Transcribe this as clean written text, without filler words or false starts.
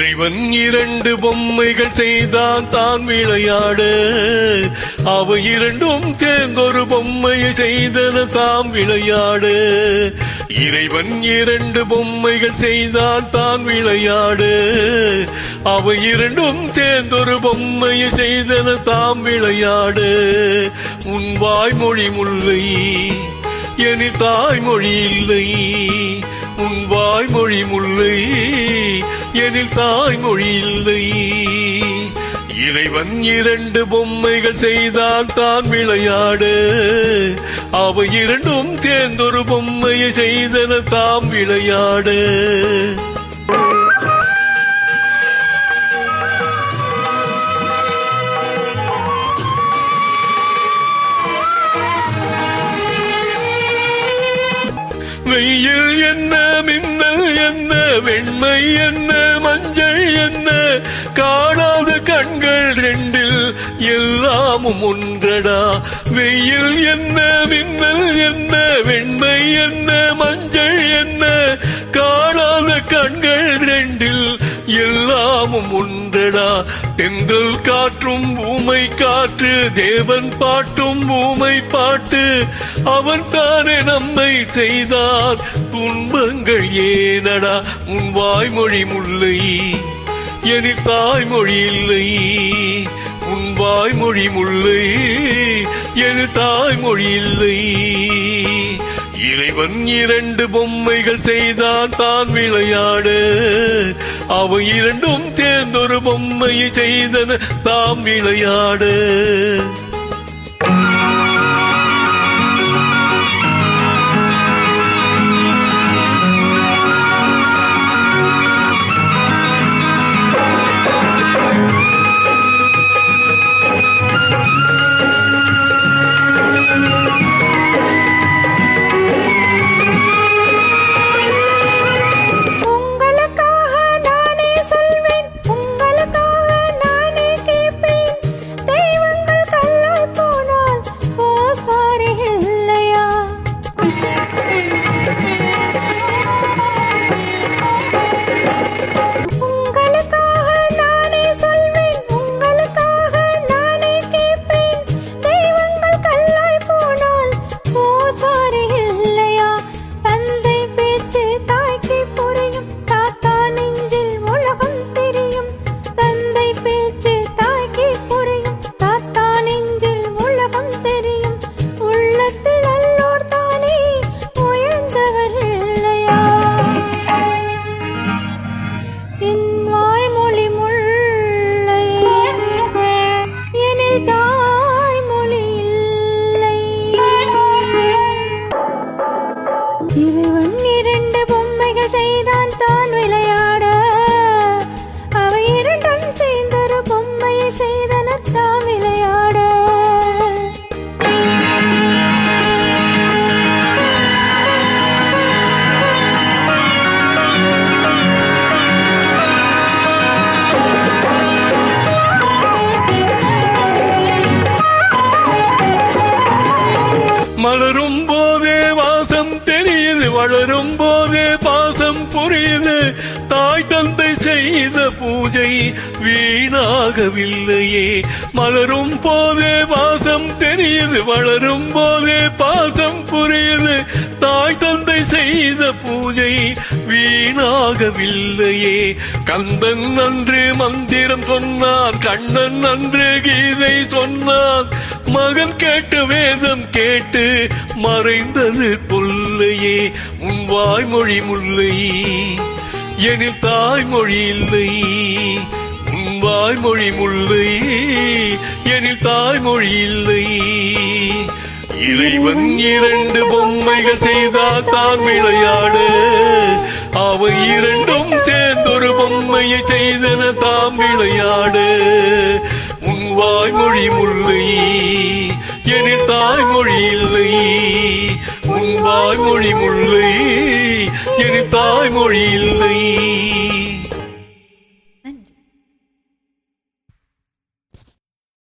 இறைவன் இரண்டு பொம்மைகள் செய்தான் தான் விளையாட, அவை இரண்டும் சேர்ந்தொரு பொம்மையை செய்தன தாம் விளையாட. இறைவன் இரண்டு பொம்மைகள் செய்தான் தான் விளையாட, அவை இரண்டும் சேர்ந்தொரு பொம்மையை செய்தன தாம் விளையாட. உன் வாய்மொழி முல்லை என் தாய்மொழி இல்லை, உன் வாய்மொழி முல்லை எனில் தாய்மொழி இல்லை. இறைவன் இரண்டு பொம்மைகள் செய்தான் தான் விளையாட, அவை இரண்டும் சேர்ந்தொரு பொம்மையை செய்தன தாம் விளையாட. வெயில் என்ன, மின்னல் என்ன, வெண்மை என்ன, மஞ்சள் என்ன, காணாத கண்கள் ரெண்டில் எல்லாமும் ஒன்றடா. வெயில் என்ன, மின்னல் என்ன, வெண்மை என்ன, மஞ்சள் என்ன, காணாத கண்கள் ரெண்டில் எல்லாமும் ஒன்றடா. தென்றல் காற்றும் ஊமை காற்று, தேவன் பாட்டும் ஊமை பாட்டு, அவன் தானே நம்மை செய்தார், துன்பங்கள் ஏனடா. உன் வாய்மொழி முல்லை எனில் தாய்மொழி இல்லை, உன் வாய்மொழி முல்லை எனில் தாய்மொழி இல்லை. இறைவன் இரண்டு பொம்மைகள் செய்தான் தான் விளையாட, அவை இரண்டும் சேர்ந்தொரு பொம்மையை செய்தன தாம் விளையாட. இறைவன் இரண்டு பொம்மைகள் செய்தான் தான் விளையாட, அவை இரண்டும் சேர்ந்தொரு பொம்மையை செய்தன தாம் விளையாட. மலரும் போதே வாசம் தெரியுது, வளரும் போதே பாசம் புரியுது, தாய் தந்தை செய்த பூஜை வீணாகவில்லையே. மலரும் போதே வாசம் தெரியுது, வளரும் போதே பாசம் புரியுது, தாய் தந்தை செய்த பூஜை வீணாகவில்லையே. கந்தன் அன்று மந்திரம் சொன்னான், கண்ணன் அன்று கீதை சொன்னான், மகன் கேட்ட வேதம் கேட்டு மறைந்தது தொல்லையே. உன் வாய்மொழி முல்லை எனில் தாய்மொழி இல்லை, உன் வாய்மொழி முல்லை எனில் தாய்மொழி இல்லை. இறைவன் இரண்டு பொம்மைகள் செய்தால் தான் விளையாட, அவை இரண்டும் சேர்ந்தொரு பொம்மையை செய்தன தாம் விளையாட. உன் வாய்மொழி முல்லை எனில் தாய்மொழி இல்லை, உன் வாய்மொழி முல்லை எனில் தாய்மொழி இல்லை.